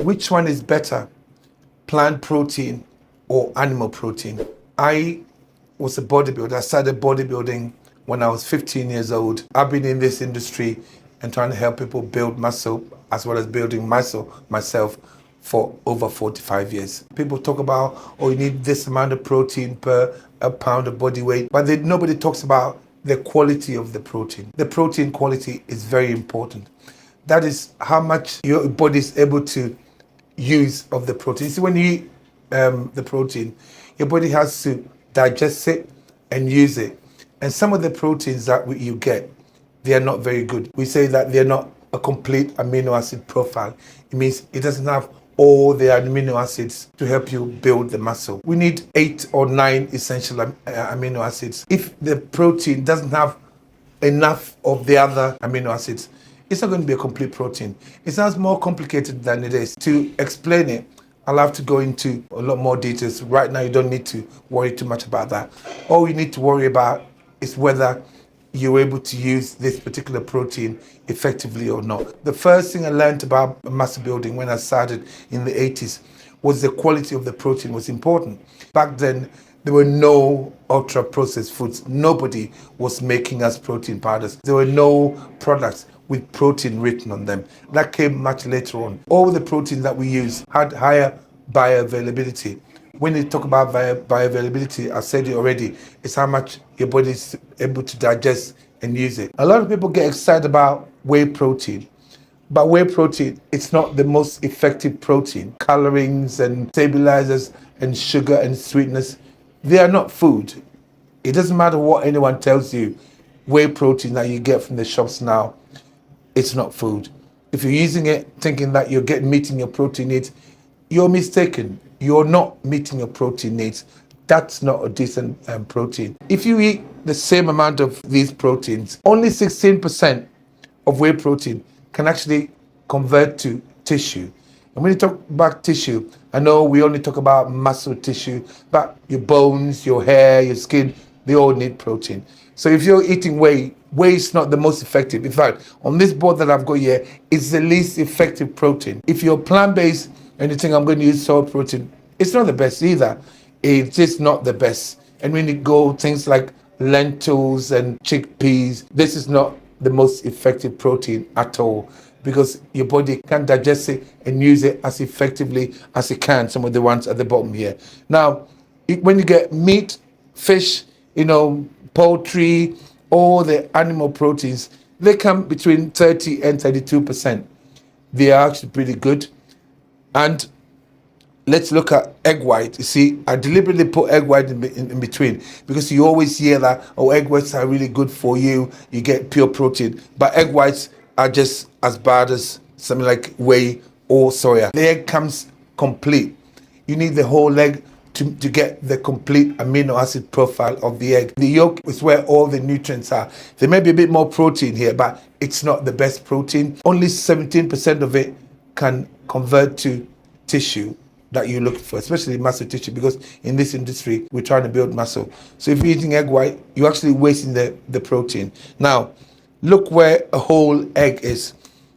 Which one is better, plant protein or animal protein? I was a bodybuilder. I started bodybuilding when I was 15 years old. I've been in this industry and trying to help people build muscle as well as building muscle myself for over 45 years. People talk about, oh, you need this amount of protein per a pound of body weight, but nobody talks about the quality of the protein. The protein quality is very important. That is how much your body is able to use of the protein. See, when you eat the protein, your body has to digest it and use it. And some of the proteins that you get, they are not very good. We say that they're not a complete amino acid profile. It means it doesn't have all the amino acids to help you build the muscle. We need 8 or 9 essential amino acids. If the protein doesn't have enough of the other amino acids, it's not going to be a complete protein. It sounds more complicated than it is. To explain it, I'll have to go into a lot more details. Right now, you don't need to worry too much about that. All you need to worry about is whether you're able to use this particular protein effectively or not. The first thing I learned about muscle building when I started in the 80s was the quality of the protein was important. Back then, there were no ultra-processed foods. Nobody was making us protein powders. There were no products with protein written on them. That came much later on. All the proteins that we use had higher bioavailability. When you talk about bioavailability, I've said it already, it's how much your body is able to digest and use it. A lot of people get excited about whey protein, but whey protein, it's not the most effective protein. Colorings and stabilizers and sugar and sweetness, they are not food. It doesn't matter what anyone tells you. Whey protein that you get from the shops now, it's not food. If you're using it thinking that you're meeting your protein needs, you're mistaken. You're not meeting your protein needs. That's not a decent protein. If you eat the same amount of these proteins, only 16% of whey protein can actually convert to tissue. And when you talk about tissue, I know we only talk about muscle tissue, but your bones, your hair, your skin, they all need protein. So if you're eating whey is not the most effective. In fact, on this board that I've got here, it's the least effective protein. If you're plant-based and you think I'm going to use soy protein, it's not the best either. It's just not the best. And when you go things like lentils and chickpeas, this is not the most effective protein at all, because your body can't digest it and use it as effectively as it can, some of the ones at the bottom here. Now, when you get meat, fish, poultry, all the animal proteins, they come between 30 and 32%. They are actually pretty good. And let's look at egg white. You see, I deliberately put egg white in between, because you always hear that, oh, egg whites are really good for you. You get pure protein. But egg whites are just as bad as something like whey or soya. The egg comes complete. You need the whole egg to get the complete amino acid profile of the egg. The yolk is where all the nutrients are. There may be a bit more protein here, but it's not the best protein. Only 17% of it can convert to tissue that you look for, especially muscle tissue, because in this industry, we're trying to build muscle. So if you're eating egg white, you're actually wasting the protein. Now, look where a whole egg is.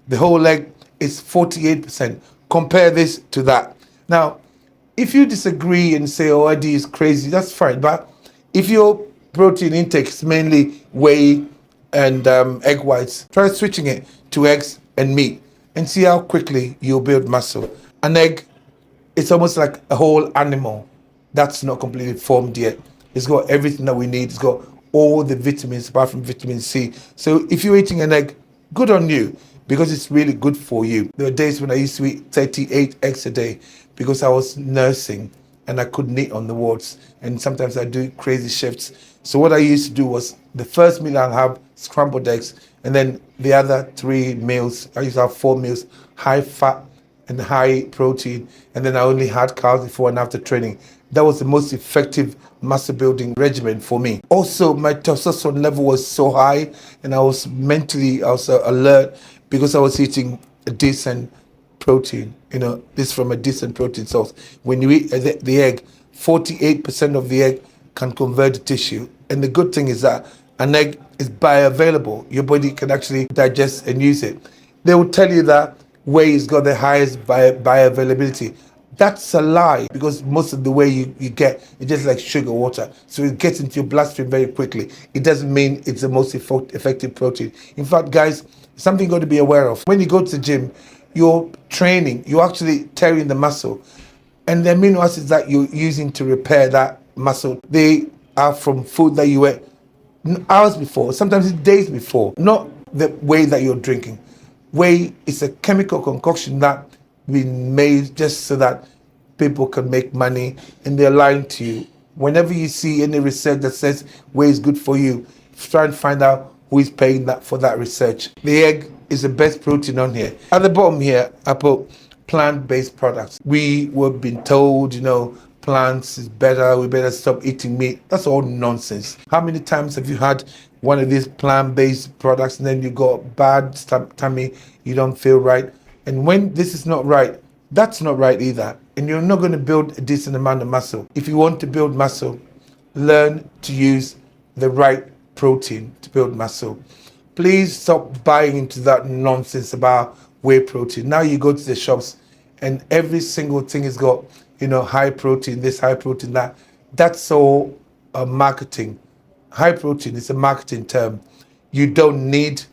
The whole egg is 48%. Compare this to that. Now, if you disagree and say, oh, Eddie is crazy, that's fine. But if your protein intake is mainly whey and egg whites, try switching it to eggs and meat and see how quickly you'll build muscle. An egg, it's almost like a whole animal that's not completely formed yet. It's got everything that we need. It's got all the vitamins apart from vitamin C. So if you're eating an egg, good on you, because it's really good for you. There were days when I used to eat 38 eggs a day because I was nursing and I couldn't eat on the wards. And sometimes I do crazy shifts. So what I used to do was the first meal I'll have scrambled eggs, and then the other 3 meals, I used to have 4 meals, high fat and high protein, and then I only had carbs before and after training. That was the most effective muscle building regimen for me. Also, my testosterone level was so high, and I was mentally also alert because I was eating a decent protein. This from a decent protein source. When you eat the egg, 48% of the egg can convert to tissue. And the good thing is that an egg is bioavailable. Your body can actually digest and use it. They will tell you that whey has got the highest bioavailability. That's a lie, because most of the whey you get is just like sugar water. So it gets into your bloodstream very quickly. It doesn't mean it's the most effective protein. In fact, guys, something you got to be aware of. When you go to the gym, you're training, you're actually tearing the muscle. And the amino acids that you're using to repair that muscle, they are from food that you ate hours before, sometimes days before, not the whey that you're drinking. Whey is a chemical concoction that been made just so that people can make money, and they're lying to you. Whenever you see any research that says whey is good for you, try and find out who is paying that for that research. The egg is the best protein on here. At the bottom here, I put plant-based products. We were being told, plants is better, we better stop eating meat. That's all nonsense. How many times have you had one of these plant-based products and then you got bad tummy, you don't feel right? And when this is not right, that's not right either. And you're not going to build a decent amount of muscle. If you want to build muscle, learn to use the right protein to build muscle. Please stop buying into that nonsense about whey protein. Now you go to the shops and every single thing has got, high protein, this, high protein, that. That's all marketing. High protein is a marketing term. You don't need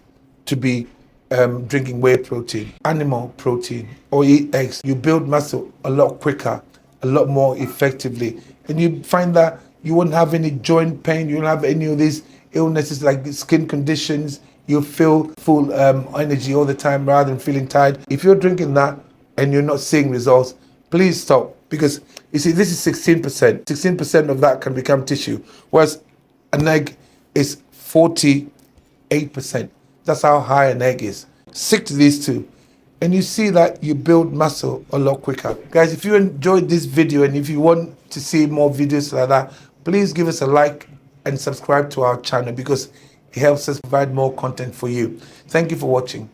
to be drinking whey protein, animal protein, or eat eggs. You build muscle a lot quicker, a lot more effectively. And you find that you won't have any joint pain, you won't have any of these illnesses like skin conditions. You feel full energy all the time rather than feeling tired. If you're drinking that and you're not seeing results, please stop. Because you see, this is 16%. 16% of that can become tissue, whereas an egg is 48%. That's how high an egg is. Stick to these two, and you see that you build muscle a lot quicker. Guys, if you enjoyed this video and if you want to see more videos like that, please give us a like and subscribe to our channel, because it helps us provide more content for you. Thank you for watching.